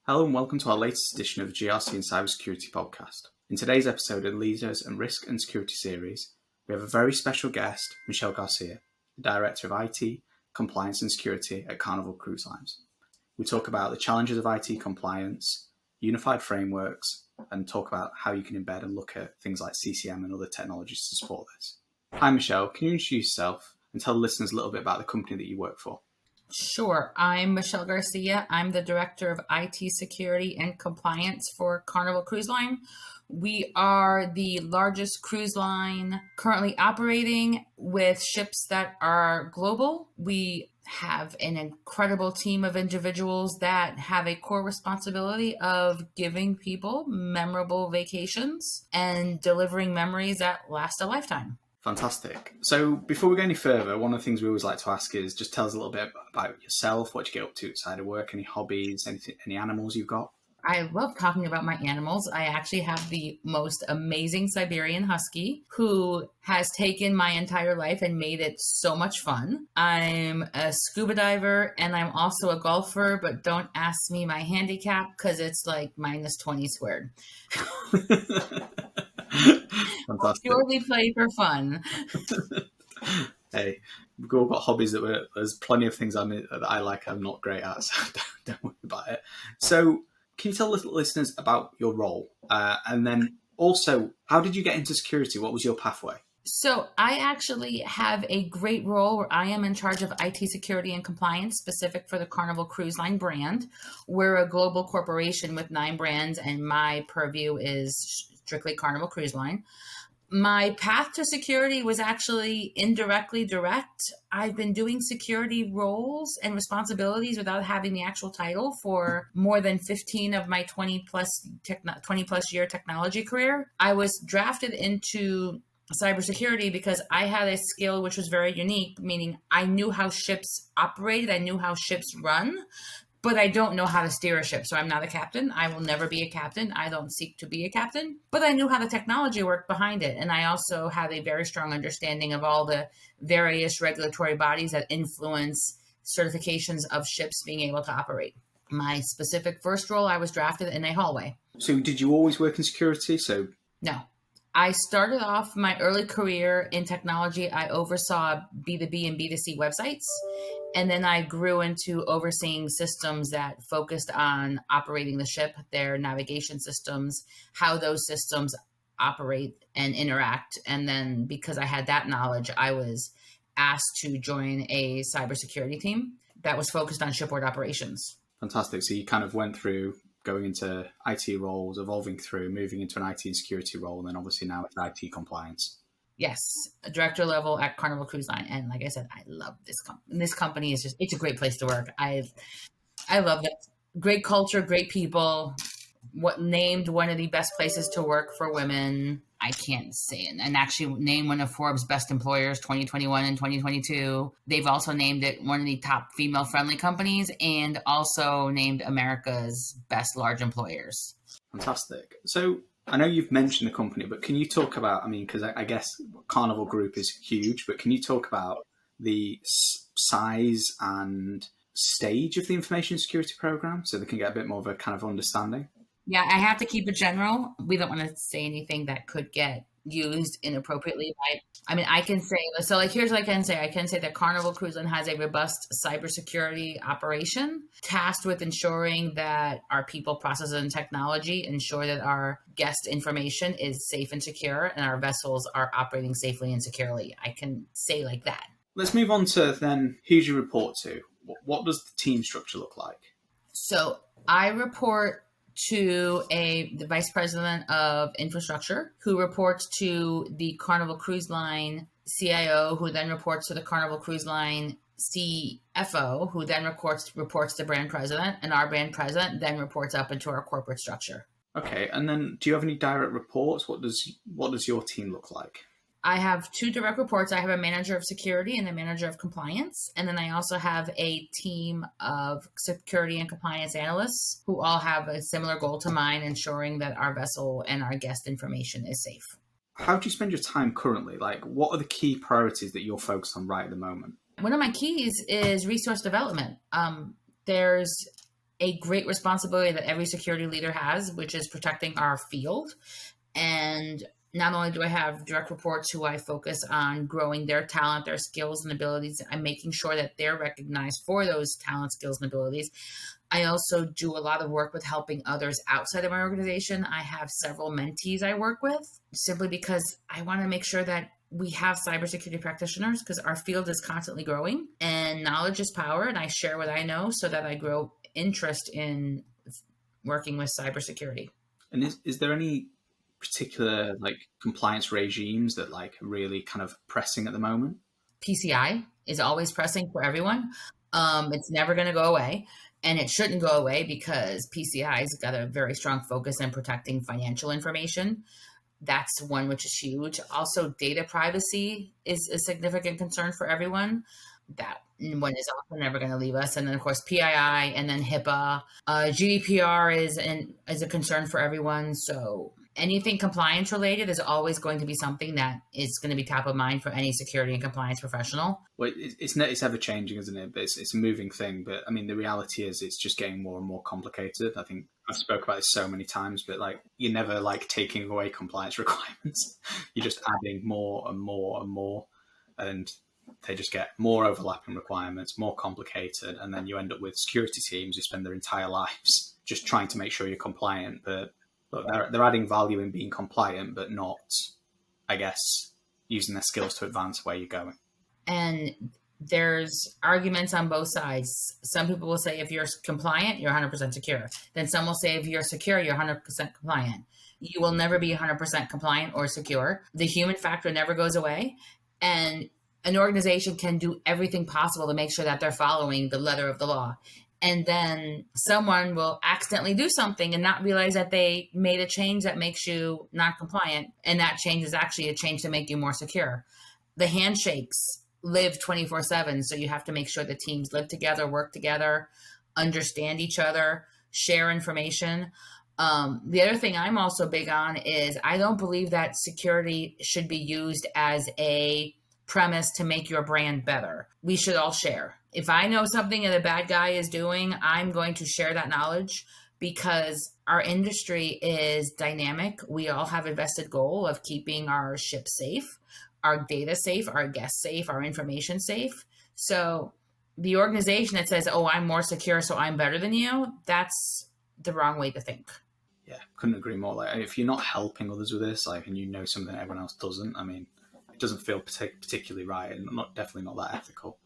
Hello and welcome to our latest edition of the GRC and Cybersecurity podcast. In today's episode of the Leaders and Risk and Security series, we have a very special guest, Michelle Garcia, the Director of IT, Compliance and Security at Carnival Cruise Lines. We talk about the challenges of IT compliance, unified frameworks, and talk about how you can embed and look at things like CCM and other technologies to support this. Hi Michelle, can you introduce yourself and tell the listeners a little bit about the company that you work for? Sure. I'm Michelle Garcia. I'm the Director of IT Security and Compliance for Carnival Cruise Line. We are the largest cruise line currently operating with ships that are global. We have an incredible team of individuals that have a core responsibility of giving people memorable vacations and delivering memories that last a lifetime. Fantastic. So before we go any further, one of the things we always like to ask is just tell us a little bit about yourself, what you get up to outside of work, any hobbies, any animals you've got? I love talking about my animals. I actually have the most amazing Siberian Husky who has taken my entire life and made it so much fun. I'm a scuba diver and I'm also a golfer, but don't ask me my handicap because it's like minus 20 squared. Fantastic. Purely play for fun. Hey, we've all got hobbies there's plenty of things that I like I'm not great at, so don't worry about it. So can you tell listeners about your role? And then also, how did you get into security? What was your pathway? So I actually have a great role where I am in charge of IT security and compliance specific for the Carnival Cruise Line brand. We're a global corporation with 9 brands, and my purview is strictly Carnival Cruise Line. My path to security was actually indirectly direct. I've been doing security roles and responsibilities without having the actual title for more than 15 of my 20 plus year technology career. I was drafted into cybersecurity because I had a skill which was very unique, meaning I knew how ships operated, I knew how ships run, but I don't know how to steer a ship. So I'm not a captain. I will never be a captain. I don't seek to be a captain, but I knew how the technology worked behind it. And I also had a very strong understanding of all the various regulatory bodies that influence certifications of ships being able to operate. My specific first role, I was drafted in a hallway. So did you always work in security? No. I started off my early career in technology. I oversaw B2B and B2C websites. And then I grew into overseeing systems that focused on operating the ship, their navigation systems, how those systems operate and interact. And then because I had that knowledge, I was asked to join a cybersecurity team that was focused on shipboard operations. Fantastic. So you kind of went through going into IT roles, evolving through, moving into an IT and security role, and then obviously now it's IT compliance. Yes, a director level at Carnival Cruise Line. And like I said, I love this company. This company is it's a great place to work. I love it. Great culture, great people. Named one of the best places to work for women. I can't say it. And actually named one of Forbes' best employers 2021 and 2022. They've also named it one of the top female-friendly companies and also named America's best large employers. Fantastic. So I know you've mentioned the company, but can you talk about, because I guess Carnival Group is huge, but can you talk about the size and stage of the information security program so they can get a bit more of a kind of understanding? Yeah, I have to keep it general. We don't want to say anything that could get used inappropriately. I can say, here's what I can say. I can say that Carnival Cruise Line has a robust cybersecurity operation tasked with ensuring that our people, processes, and technology ensure that our guest information is safe and secure and our vessels are operating safely and securely. I can say like that. Let's move on to then who do you report to? What does the team structure look like? So I report to the vice president of infrastructure who reports to the Carnival Cruise Line CIO, who then reports to the Carnival Cruise Line CFO, who then reports to brand president, and our brand president then reports up into our corporate structure. Okay, and then do you have any direct reports? What does your team look like? I have 2 direct reports. I have a manager of security and a manager of compliance. And then I also have a team of security and compliance analysts who all have a similar goal to mine, ensuring that our vessel and our guest information is safe. How do you spend your time currently? What are the key priorities that you're focused on right at the moment? One of my keys is resource development. There's a great responsibility that every security leader has, which is protecting our field. And not only do I have direct reports who I focus on growing their talent, their skills and abilities, I'm making sure that they're recognized for those talent, skills, and abilities. I also do a lot of work with helping others outside of my organization. I have several mentees I work with simply because I want to make sure that we have cybersecurity practitioners, because our field is constantly growing and knowledge is power. And I share what I know so that I grow interest in working with cybersecurity. And is there any particular like compliance regimes that like really kind of pressing at the moment? PCI is always pressing for everyone. It's never going to go away, and it shouldn't go away because PCI's got a very strong focus on protecting financial information. That's one which is huge. Also, data privacy is a significant concern for everyone. That one is also never going to leave us. And then, of course, PII, and then HIPAA. GDPR is a concern for everyone. So anything compliance related is always going to be something that is going to be top of mind for any security and compliance professional. Well, it's ever changing, isn't it? But it's a moving thing. But I mean, the reality is it's just getting more and more complicated. I think I've spoke about this so many times, but like you're never like taking away compliance requirements. You're just adding more and more and more, and they just get more overlapping requirements, more complicated, and then you end up with security teams who spend their entire lives just trying to make sure you're compliant. But look, they're adding value in being compliant, but not, I guess, using their skills to advance where you're going. And there's arguments on both sides. Some people will say if you're compliant, you're 100% secure. Then some will say if you're secure, you're 100% compliant. You will never be 100% compliant or secure. The human factor never goes away. And an organization can do everything possible to make sure that they're following the letter of the law. And then someone will accidentally do something and not realize that they made a change that makes you not compliant. And that change is actually a change to make you more secure. The handshakes live 24/7. So you have to make sure the teams live together, work together, understand each other, share information. The other thing I'm also big on is I don't believe that security should be used as a premise to make your brand better. We should all share. If I know something that a bad guy is doing, I'm going to share that knowledge because our industry is dynamic. We all have a vested goal of keeping our ship safe, our data safe, our guests safe, our information safe. So the organization that says, oh, I'm more secure, so I'm better than you, that's the wrong way to think. Yeah, couldn't agree more. Like if you're not helping others with this, like, and you know something that everyone else doesn't, I mean, it doesn't feel particularly right, and definitely not that ethical.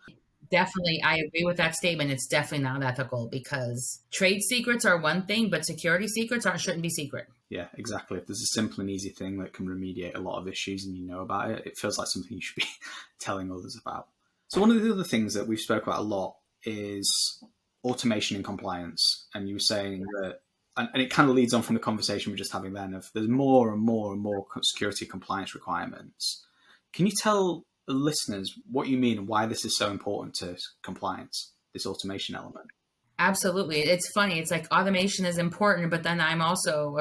Definitely, I agree with that statement. It's definitely not ethical because trade secrets are one thing, but security secrets shouldn't be secret. Yeah, exactly. If there's a simple and easy thing that can remediate a lot of issues and you know about it, it feels like something you should be telling others about. So one of the other things that we've spoke about a lot is automation and compliance. And you were saying that, and it kind of leads on from the conversation we're just having then, of there's more and more and more security compliance requirements. Can you tell the listeners what you mean and why this is so important to compliance, this automation element? Absolutely. It's funny. It's like automation is important, but then I'm also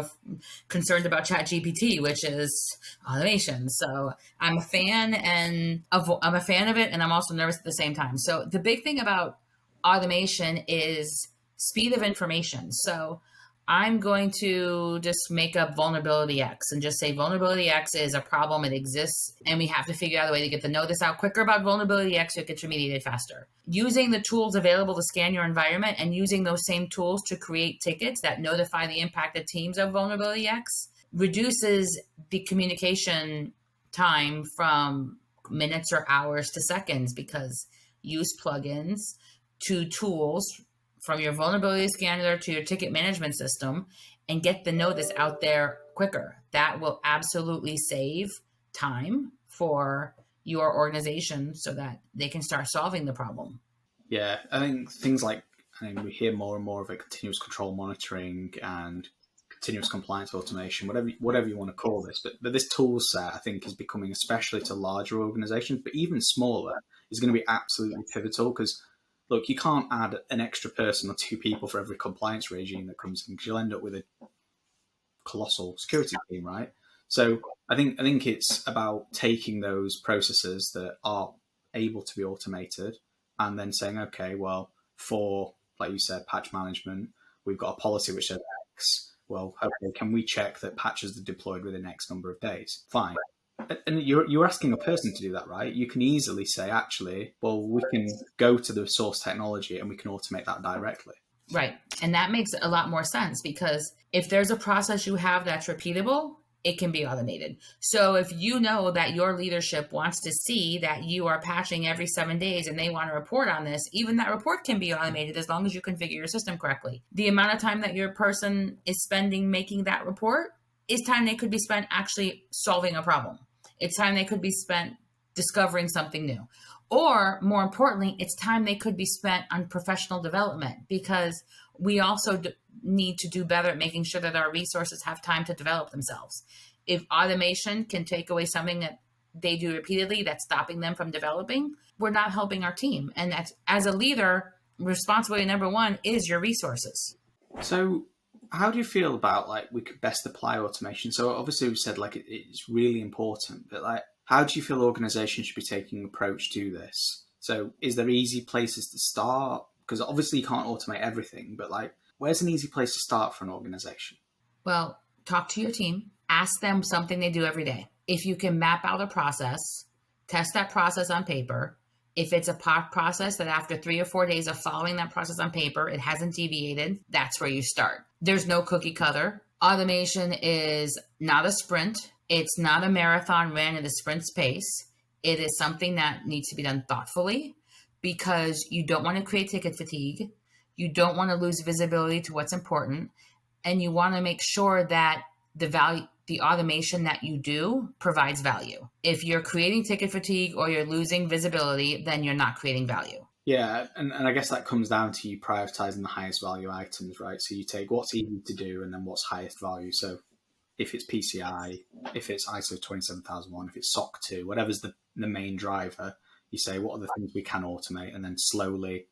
concerned about ChatGPT, which is automation. So I'm a fan of it, and I'm also nervous at the same time. So the big thing about automation is speed of information. So I'm going to just make up vulnerability X and just say vulnerability X is a problem. It exists, and we have to figure out a way to get the notice out quicker about vulnerability X so it gets remediated faster. Using the tools available to scan your environment and using those same tools to create tickets that notify the impacted teams of vulnerability X reduces the communication time from minutes or hours to seconds, because use plugins to tools from your vulnerability scanner to your ticket management system and get the notice out there quicker. That will absolutely save time for your organization so that they can start solving the problem. Yeah, I think things like, we hear more and more of it, continuous control monitoring and continuous compliance automation, whatever you want to call this. But this tool set, I think, is becoming, especially to larger organizations, but even smaller, is going to be absolutely pivotal because, look, you can't add an extra person or two people for every compliance regime that comes in because you'll end up with a colossal security team, right? So I think it's about taking those processes that are able to be automated and then saying, okay, well, for, like you said, patch management, we've got a policy which says X. Well, okay, can we check that patches are deployed within X number of days? Fine. And you're asking a person to do that, right? You can easily say, actually, well, we can go to the source technology and we can automate that directly. Right. And that makes a lot more sense, because if there's a process you have that's repeatable, it can be automated. So if you know that your leadership wants to see that you are patching every 7 days and they want to report on this, even that report can be automated as long as you configure your system correctly. The amount of time that your person is spending making that report is time they could be spent actually solving a problem. It's time they could be spent discovering something new. Or more importantly, it's time they could be spent on professional development, because we also need to do better at making sure that our resources have time to develop themselves. If automation can take away something that they do repeatedly that's stopping them from developing, we're not helping our team. And that's, as a leader, responsibility number one is your resources. So how do you feel about, like, we could best apply automation? So obviously we said, like, it's really important, but, like, how do you feel organizations should be taking an approach to this? So is there easy places to start? Because obviously you can't automate everything, but, like, where's an easy place to start for an organization? Well, talk to your team, ask them something they do every day. If you can map out a process, test that process on paper. If it's a process that after 3 or 4 days of following that process on paper, it hasn't deviated, that's where you start. There's no cookie cutter. Automation is not a sprint. It's not a marathon ran at a sprint pace. It is something that needs to be done thoughtfully, because you don't want to create ticket fatigue. You don't want to lose visibility to what's important. And you want to make sure that the automation that you do provides value. If you're creating ticket fatigue or you're losing visibility, then you're not creating value. Yeah, and I guess that comes down to you prioritizing the highest value items, right? So you take what's easy to do and then what's highest value. So if it's PCI, if it's ISO 27001, if it's SOC 2, whatever's the main driver, you say, what are the things we can automate? And then slowly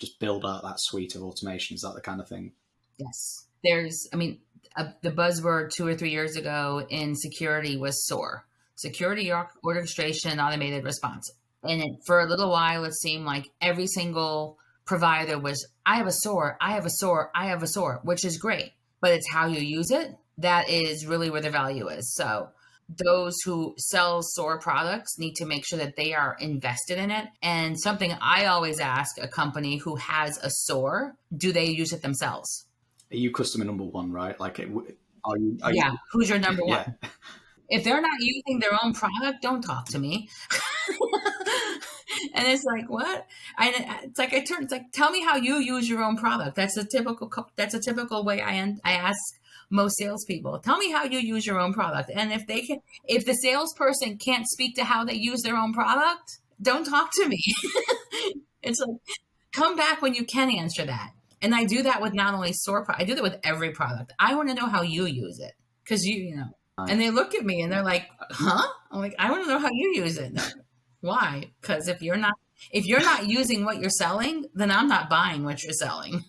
just build out that suite of automation. Is that the kind of thing? Yes. The buzzword 2 or 3 years ago in security was SOAR, Security Orchestration Automated Response. And for a little while, it seemed like every single provider was, I have a SOAR, I have a SOAR, I have a SOAR, which is great. But it's how you use it that is really where the value is. So those who sell SOAR products need to make sure that they are invested in it. And something I always ask a company who has a SOAR, do they use it themselves? Are you customer number one, right? Like, Who's your number one? Yeah. If they're not using their own product, don't talk to me. And it's like, what? It's like, tell me how you use your own product. That's a typical way I ask most salespeople. Tell me how you use your own product. And if the salesperson can't speak to how they use their own product, don't talk to me. It's like, come back when you can answer that. And I do that with not only SOAR, I do that with every product. I want to know how you use it, because you know. And they look at me and they're like, huh? I'm like, I want to know how you use it. Why? Because if you're not using what you're selling, then I'm not buying what you're selling.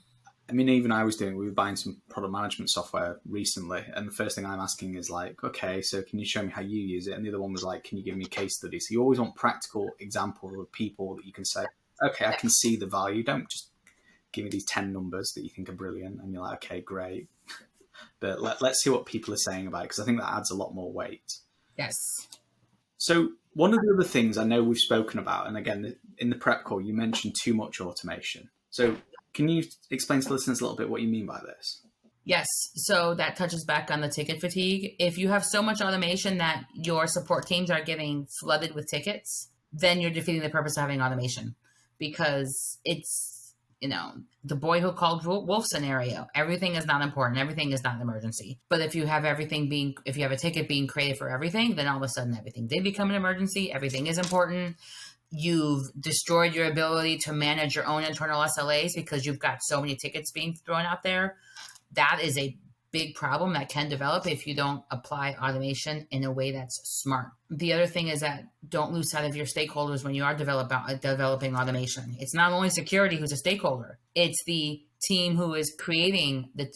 I mean, even we were buying some product management software recently. And the first thing I'm asking is like, okay, so can you show me how you use it? And the other one was like, can you give me a case study? So you always want practical examples of people that you can say, okay, I can see the value. Don't just give me these 10 numbers that you think are brilliant. And you're like, okay, great. But let's see what people are saying about it, because I think that adds a lot more weight. Yes. So one of the other things I know we've spoken about, and again, in the prep call, you mentioned too much automation. So can you explain to listeners a little bit what you mean by this? Yes. So that touches back on the ticket fatigue. If you have so much automation that your support teams are getting flooded with tickets, then you're defeating the purpose of having automation, because it's, the boy who called wolf scenario. Everything is not important. Everything is not an emergency. But if you have a ticket being created for everything, then all of a sudden everything did become an emergency. Everything is important. You've destroyed your ability to manage your own internal SLAs because you've got so many tickets being thrown out there. That is a big problem that can develop if you don't apply automation in a way that's smart. The other thing is that don't lose sight of your stakeholders when you are developing automation. It's not only security who's a stakeholder. It's the team who is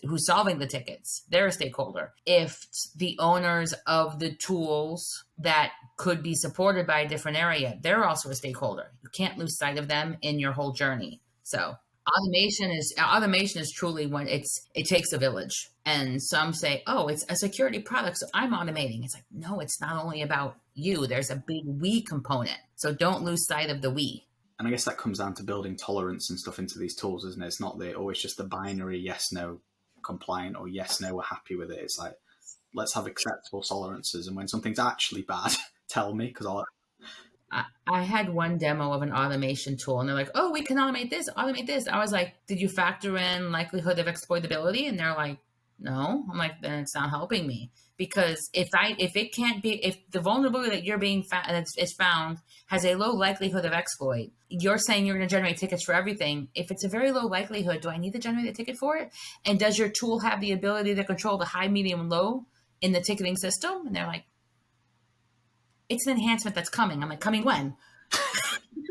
who's solving the tickets. They're a stakeholder. If the owners of the tools that could be supported by a different area, they're also a stakeholder. You can't lose sight of them in your whole journey. So Automation is truly when it takes a village. And some say, oh, it's a security product, so I'm automating. It's like, no, it's not only about you. There's a big we component. So don't lose sight of the we. And I guess that comes down to building tolerance and stuff into these tools, isn't it? It's not always just the binary yes, no, compliant, or yes, no, we're happy with it. It's like, let's have acceptable tolerances. And when something's actually bad, tell me, because I had one demo of an automation tool, and they're like, oh, we can automate this. I was like, did you factor in likelihood of exploitability? And they're like, no. I'm like, then it's not helping me. Because if the vulnerability that you're being is found has a low likelihood of exploit, you're saying you're going to generate tickets for everything. If it's a very low likelihood, do I need to generate a ticket for it? And does your tool have the ability to control the high, medium, and low in the ticketing system? And they're like, it's an enhancement that's coming. I'm like, coming when?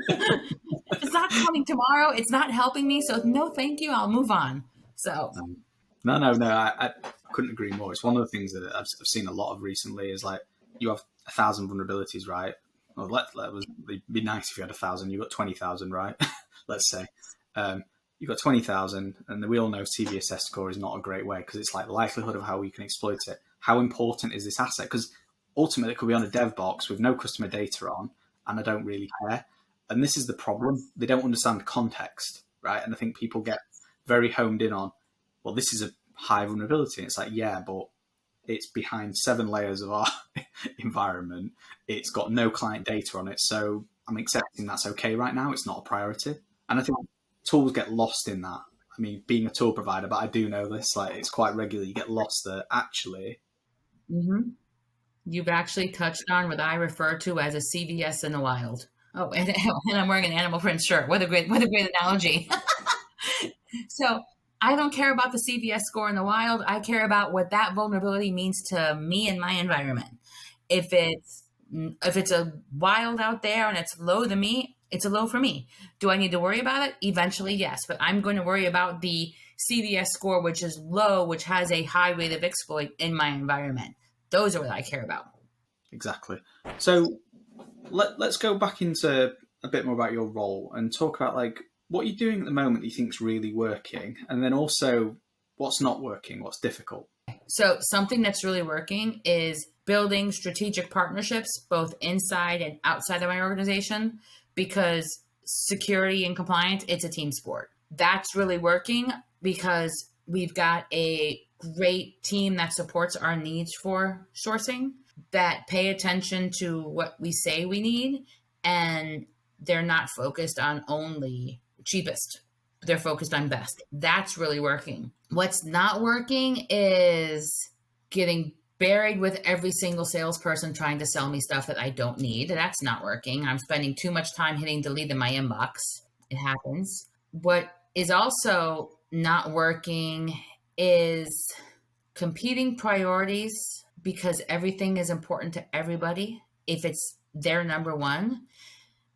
It's not coming tomorrow. It's not helping me. So no, thank you. I'll move on. So no, I couldn't agree more. It's one of the things that I've seen a lot of recently is like, you have 1,000 vulnerabilities, right? Well, it'd be nice if you had 1,000. You got 20,000, right? Let's say you've got 20,000, and we all know CVSS score is not a great way, because it's like the likelihood of how we can exploit it. How important is this asset? Because ultimately, it could be on a dev box with no customer data on, and I don't really care. And this is the problem. They don't understand context, right? And I think people get very homed in on, well, this is a high vulnerability. It's like, yeah, but it's behind 7 layers of our environment. It's got no client data on it. So I'm accepting that's okay right now. It's not a priority. And I think tools get lost in that. I mean, being a tool provider, but I do know this, like, it's quite regular. You get lost there, actually. Mm-hmm. You've actually touched on what I refer to as a CVS in the wild. Oh, and I'm wearing an animal print shirt. What a great analogy. So I don't care about the CVS score in the wild. I care about what that vulnerability means to me and my environment. If it's a wild out there and it's low to me, it's a low for me. Do I need to worry about it? Eventually, yes. But I'm going to worry about the CVS score, which is low, which has a high rate of exploit in my environment. Those are what I care about. Exactly. So let's go back into a bit more about your role and talk about like what you're doing at the moment that you think is really working, and then also what's not working, what's difficult. So something that's really working is building strategic partnerships both inside and outside of my organization, because security and compliance, it's a team sport. That's really working because we've got a great team that supports our needs for sourcing, that pay attention to what we say we need, and they're not focused on only cheapest. They're focused on best. That's really working. What's not working is getting buried with every single salesperson trying to sell me stuff that I don't need. That's not working. I'm spending too much time hitting delete in my inbox. It happens. What is also not working is competing priorities, because everything is important to everybody if it's their number one,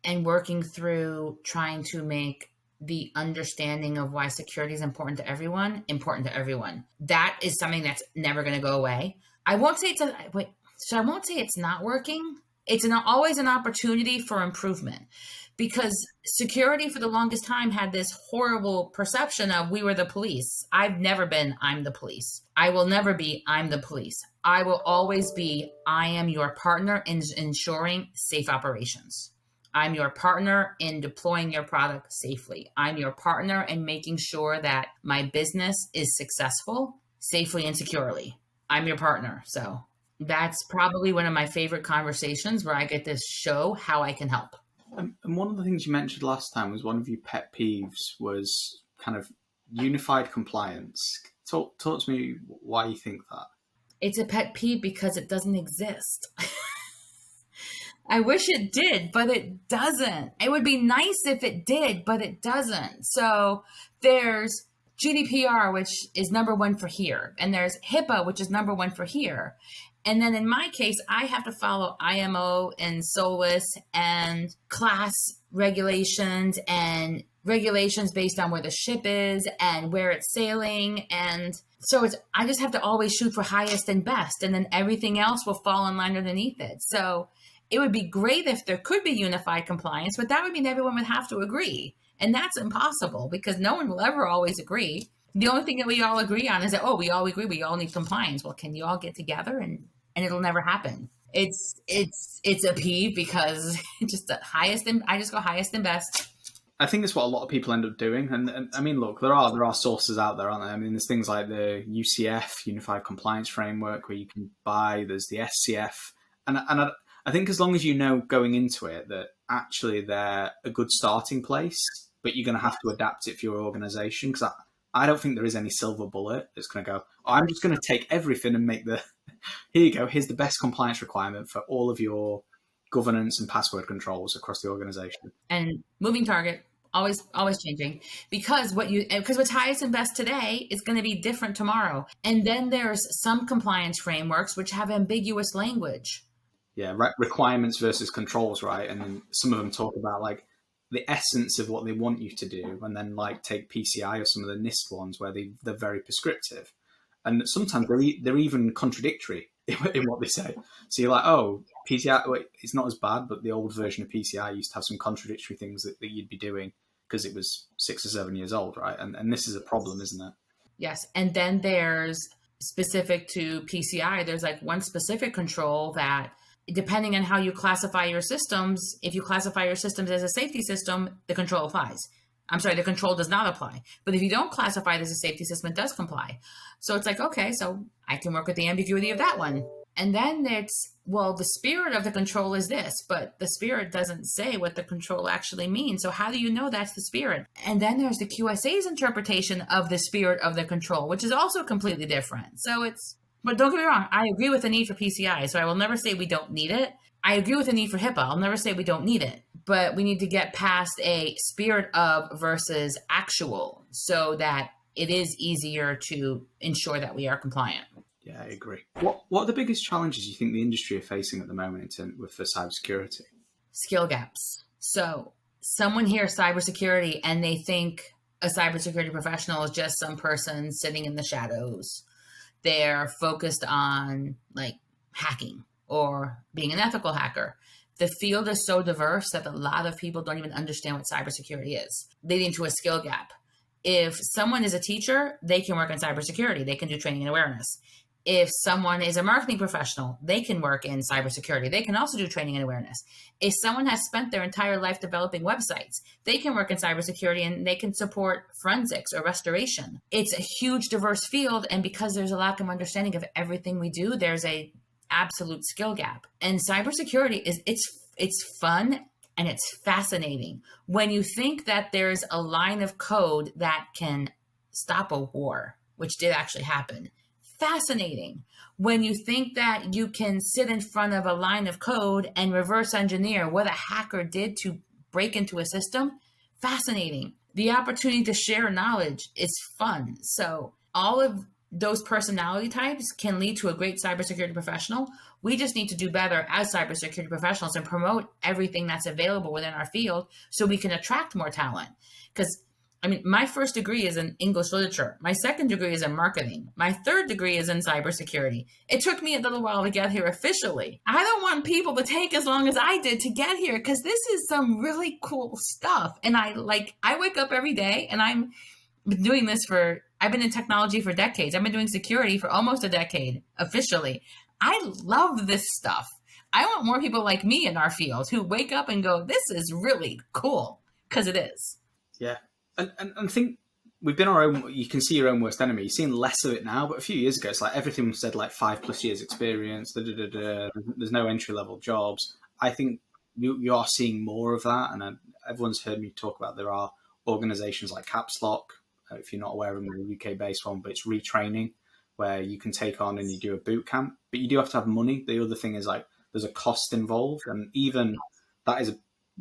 and working through trying to make the understanding of why security is important to everyone. That is something that's never going to go away. I won't say it's not working. It's always an opportunity for improvement, because security for the longest time had this horrible perception of we were the police. I've never been, I'm the police. I will never be, I'm the police. I will always be, I am your partner in ensuring safe operations. I'm your partner in deploying your product safely. I'm your partner in making sure that my business is successful, safely and securely. I'm your partner. So that's probably one of my favorite conversations, where I get to show how I can help. And one of the things you mentioned last time was one of your pet peeves was kind of unified compliance. Talk to me why you think that. It's a pet peeve because it doesn't exist. I wish it did, but it doesn't. It would be nice if it did, but it doesn't. So there's GDPR, which is number one for here. And there's HIPAA, which is number one for here. And then in my case, I have to follow IMO and SOLAS and class regulations and regulations based on where the ship is and where it's sailing. And so I just have to always shoot for highest and best. And then everything else will fall in line underneath it. So it would be great if there could be unified compliance, but that would mean everyone would have to agree. And that's impossible because no one will ever always agree. The only thing that we all agree on is that, oh, we all agree we all need compliance. Well, can you all get together and it'll never happen. It's a peeve because just the highest and I just go highest and best. I think that's what a lot of people end up doing. And I mean, look, there are sources out there, aren't there? I mean, there's things like the UCF, Unified Compliance Framework, where you can buy. There's the SCF. And I think as long as you know going into it that actually they're a good starting place, but you're going to have to adapt it for your organization. Because I don't think there is any silver bullet that's going to go, oh, I'm just going to take everything and make here you go, here's the best compliance requirement for all of your governance and password controls across the organization. And moving target, always changing, because what's highest and best today is going to be different tomorrow. And then there's some compliance frameworks which have ambiguous language. Yeah, requirements versus controls, right? And then some of them talk about like the essence of what they want you to do, and then like take PCI or some of the NIST ones where they're very prescriptive, and sometimes they're even contradictory in what they say. So you're like, oh, PCI, wait, it's not as bad, but the old version of PCI used to have some contradictory things that you'd be doing because it was 6 or 7 years old, right? And this is a problem, isn't it? Yes, and then there's specific to PCI, there's like one specific control that, depending on how you classify your systems, if you classify your systems as a safety system, the control applies. I'm sorry, the control does not apply. But if you don't classify it as a safety system, it does comply. So it's like, okay, so I can work with the ambiguity of that one. And then it's, well, the spirit of the control is this, but the spirit doesn't say what the control actually means. So how do you know that's the spirit? And then there's the QSA's interpretation of the spirit of the control, which is also completely different. But don't get me wrong, I agree with the need for PCI, so I will never say we don't need it. I agree with the need for HIPAA. I'll never say we don't need it. But we need to get past a spirit of versus actual so that it is easier to ensure that we are compliant. Yeah, I agree. What are the biggest challenges you think the industry are facing at the moment for cybersecurity? Skill gaps. So someone hears cybersecurity and they think a cybersecurity professional is just some person sitting in the shadows. They're focused on like hacking or being an ethical hacker. The field is so diverse that a lot of people don't even understand what cybersecurity is, leading to a skill gap. If someone is a teacher, they can work in cybersecurity. They can do training and awareness. If someone is a marketing professional, they can work in cybersecurity. They can also do training and awareness. If someone has spent their entire life developing websites, they can work in cybersecurity and they can support forensics or restoration. It's a huge, diverse field. And because there's a lack of understanding of everything we do, there's a absolute skill gap. And cybersecurity it's fun and it's fascinating. When you think that there's a line of code that can stop a war, which did actually happen. Fascinating. When you think that you can sit in front of a line of code and reverse engineer what a hacker did to break into a system, fascinating. The opportunity to share knowledge is fun. So all of those personality types can lead to a great cybersecurity professional. We just need to do better as cybersecurity professionals and promote everything that's available within our field so we can attract more talent. Because my first degree is in English literature. My second degree is in marketing. My third degree is in cybersecurity. It took me a little while to get here officially. I don't want people to take as long as I did to get here because this is some really cool stuff. And I wake up every day and I've been in technology for decades. I've been doing security for almost a decade officially. I love this stuff. I want more people like me in our field who wake up and go, this is really cool, because it is. Yeah. And I think we've been our own, you can see your own worst enemy. You've seen less of it now, but a few years ago, it's like everything was said like 5+ years experience, there's no entry level jobs. I think you are seeing more of that. And everyone's heard me talk about, there are organizations like Caps Lock, if you're not aware of them, they're a UK based one, but it's retraining where you can take on and you do a boot camp, but you do have to have money. The other thing is like, there's a cost involved. And even that is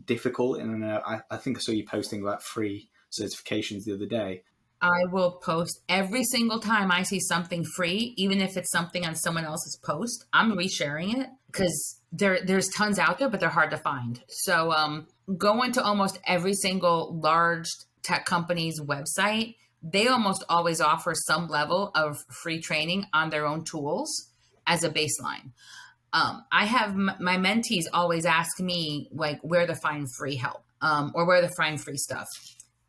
difficult. And I think I saw you posting about free certifications the other day. I will post every single time I see something free, even if it's something on someone else's post. I'm resharing it because there's tons out there, but they're hard to find. So go into almost every single large tech company's website. They almost always offer some level of free training on their own tools as a baseline. I have my mentees always ask me like where to find free help or where to find free stuff.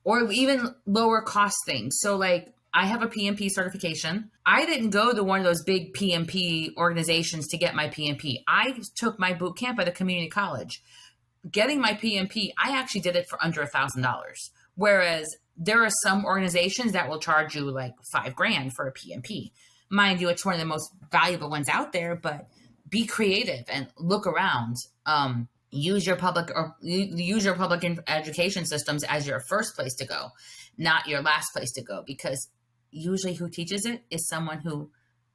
or even lower cost things. So like I have a PMP certification. I didn't go to one of those big PMP organizations to get my PMP. I took my boot camp at a community college. Getting my PMP, I actually did it for under $1,000. Whereas there are some organizations that will charge you like $5,000 for a PMP. Mind you, it's one of the most valuable ones out there, but be creative and look around. Use your public education systems as your first place to go, not your last place to go, because usually who teaches it is someone who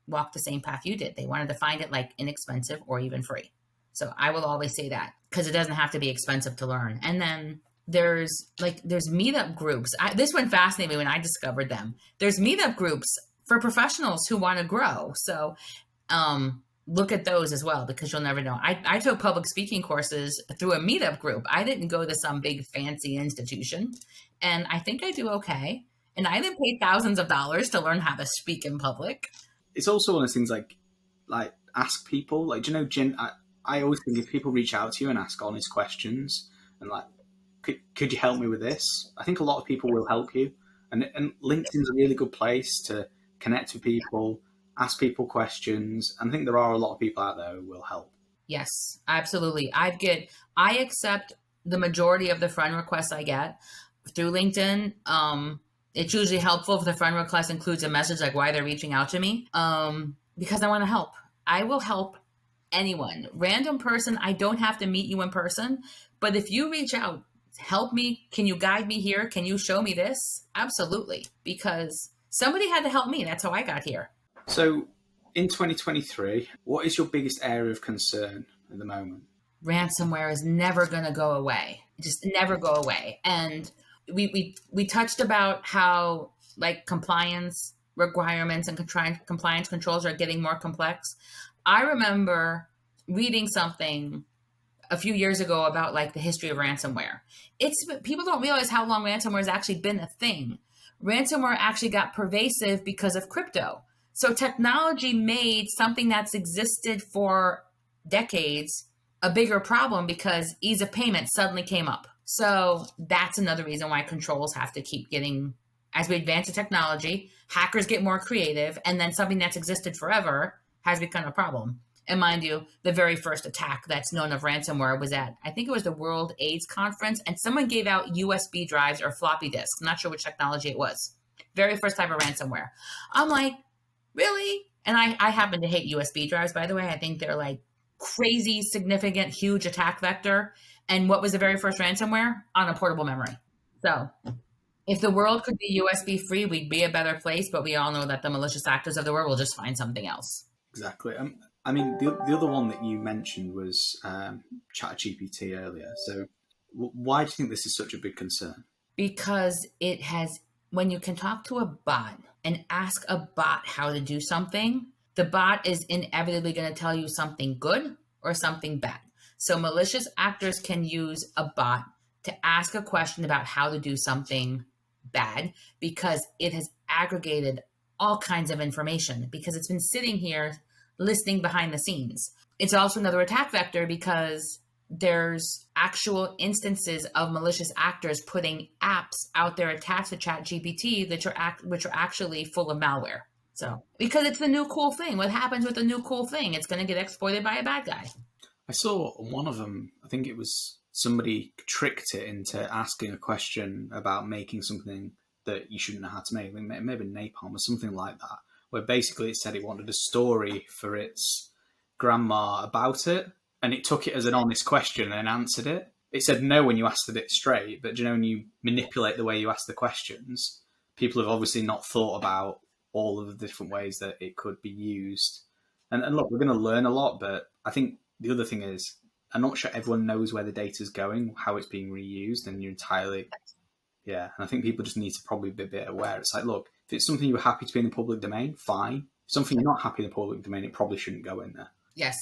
walked the same path you did. They wanted to find it like inexpensive or even free. So I will always say that because it doesn't have to be expensive to learn. And then there's meetup groups. This one fascinated me when I discovered them. There's meetup groups for professionals who want to grow. So look at those as well, because you'll never know. I took public speaking courses through a meetup group. I didn't go to some big fancy institution, and I think I do okay. And I didn't pay thousands of dollars to learn how to speak in public. It's also one of those things like ask people. Like, do you know, Jen, I always think if people reach out to you and ask honest questions and like, could you help me with this? I think a lot of people will help you. And LinkedIn's a really good place to connect with people, ask people questions. And I think there are a lot of people out there who will help. Yes, absolutely. I accept the majority of the friend requests I get through LinkedIn. It's usually helpful if the friend request includes a message like why they're reaching out to me, because I want to help. I will help anyone. Random person, I don't have to meet you in person, but if you reach out, help me. Can you guide me here? Can you show me this? Absolutely, because somebody had to help me. That's how I got here. So in 2023, what is your biggest area of concern at the moment? Ransomware is never going to go away. Just never go away. And we touched about how like compliance requirements and compliance controls are getting more complex. I remember reading something a few years ago about like the history of ransomware. People don't realize how long ransomware has actually been a thing. Ransomware actually got pervasive because of crypto. So technology made something that's existed for decades a bigger problem because ease of payment suddenly came up. So that's another reason why controls have to keep getting, as we advance the technology, hackers get more creative, and then something that's existed forever has become a problem. And mind you, the very first attack that's known of ransomware was at, I think it was the World AIDS Conference, and someone gave out USB drives or floppy disks. I'm not sure which technology it was. Very first type of ransomware. I'm like, really? And I happen to hate USB drives, by the way. I think they're like crazy, significant, huge attack vector. And what was the very first ransomware? On a portable memory. So if the world could be USB free, we'd be a better place. But we all know that the malicious actors of the world will just find something else. Exactly. I mean, the other one that you mentioned was ChatGPT earlier. So why do you think this is such a big concern? Because it has, when you can talk to a bot and ask a bot how to do something, the bot is inevitably going to tell you something good or something bad. So malicious actors can use a bot to ask a question about how to do something bad because it has aggregated all kinds of information because it's been sitting here listening behind the scenes. It's also another attack vector because there's actual instances of malicious actors putting apps out there attached to ChatGPT which are actually full of malware. So, because it's the new cool thing. What happens with the new cool thing? It's going to get exploited by a bad guy. I saw one of them, I think it was somebody tricked it into asking a question about making something that you shouldn't know how to make. Maybe napalm or something like that, where basically it said it wanted a story for its grandma about it, and it took it as an honest question and answered it. It said no when you asked it straight, but when you manipulate the way you ask the questions, people have obviously not thought about all of the different ways that it could be used. And look, we're going to learn a lot, but I think the other thing is, I'm not sure everyone knows where the data is going, how it's being reused, and you're entirely, and I think people just need to probably be a bit aware. It's like, look, if it's something you're happy to be in the public domain, fine. If something you're not happy in the public domain, it probably shouldn't go in there. Yes,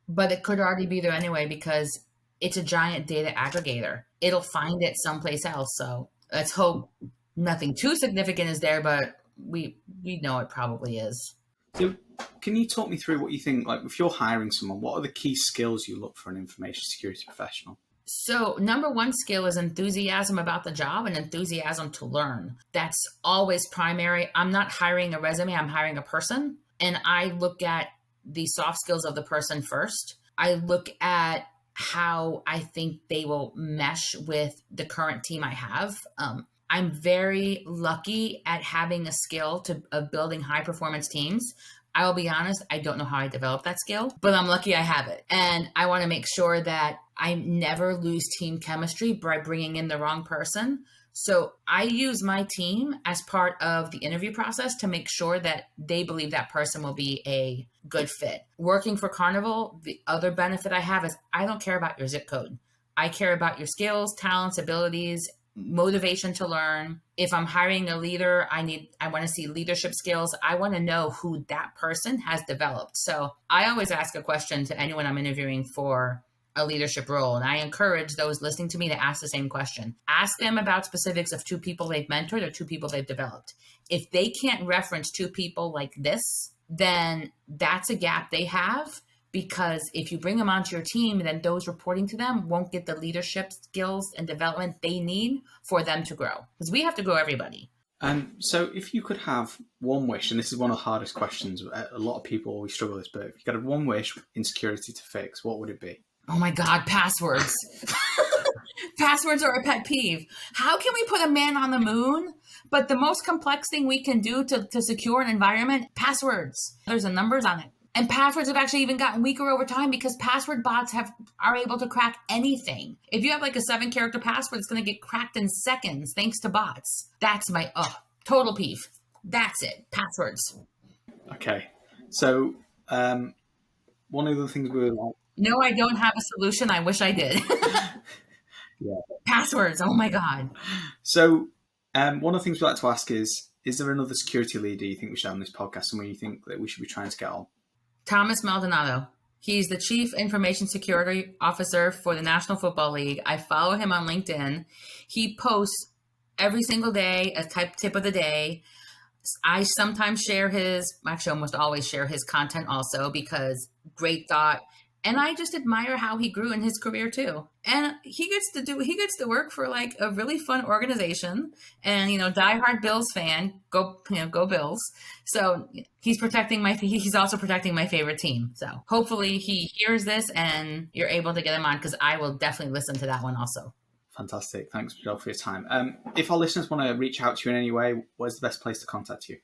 but it could already be there anyway because it's a giant data aggregator. It'll find it someplace else. So let's hope nothing too significant is there, but we know it probably is. So can you talk me through what you think, like if you're hiring someone, what are the key skills you look for an information security professional? So, number one skill is enthusiasm about the job and enthusiasm to learn. That's always primary. I'm not hiring a resume, I'm hiring a person. And I look at the soft skills of the person first. I look at how I think they will mesh with the current team I have. I'm very lucky at having a skill of building high performance teams. I will be honest, I don't know how I developed that skill, but I'm lucky I have it. And I want to make sure that I never lose team chemistry by bringing in the wrong person. So I use my team as part of the interview process to make sure that they believe that person will be a good fit. Working for Carnival, the other benefit I have is I don't care about your zip code. I care about your skills, talents, abilities, motivation to learn. If I'm hiring a leader, I want to see leadership skills. I want to know who that person has developed. So I always ask a question to anyone I'm interviewing for a leadership role. And I encourage those listening to me to ask the same question. Ask them about specifics of 2 people they've mentored or 2 people they've developed. If they can't reference 2 people like this, then that's a gap they have. Because if you bring them onto your team, then those reporting to them won't get the leadership skills and development they need for them to grow. Because we have to grow everybody. So if you could have one wish, and this is one of the hardest questions, a lot of people always struggle with this, but if you could have one wish in security to fix, what would it be? Oh my God, passwords. Passwords are a pet peeve. How can we put a man on the moon? But the most complex thing we can do to secure an environment, passwords. There's the numbers on it. And passwords have actually even gotten weaker over time because password bots are able to crack anything. If you have like a 7-character password, it's going to get cracked in seconds thanks to bots. That's my total peeve. That's it. Passwords. Okay. So one of the things we were like... No, I don't have a solution. I wish I did. Yeah. Passwords. Oh my God. So one of the things we like to ask is there another security leader you think we should have on this podcast, someone you think that we should be trying to get on? Thomas Maldonado. He's the Chief Information Security Officer for the National Football League. I follow him on LinkedIn. He posts every single day a tip of the day. I sometimes almost always share his content also because great thought. And I just admire how he grew in his career too. And he gets to work for like a really fun organization and, diehard Bills fan, go Bills. So he's also protecting my favorite team. So hopefully he hears this and you're able to get him on because I will definitely listen to that one also. Fantastic. Thanks, Michelle, for your time. If our listeners want to reach out to you in any way, where's the best place to contact you?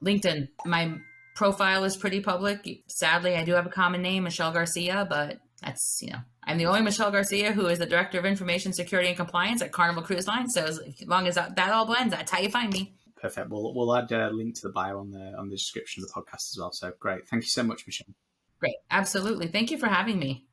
LinkedIn. My profile is pretty public. Sadly, I do have a common name, Michelle Garcia, but that's, I'm the only Michelle Garcia who is the Director of Information Security and Compliance at Carnival Cruise Line. So as long as that all blends, that's how you find me. Perfect. We'll add a link to the bio on the description of the podcast as well. So great. Thank you so much, Michelle. Great. Absolutely. Thank you for having me.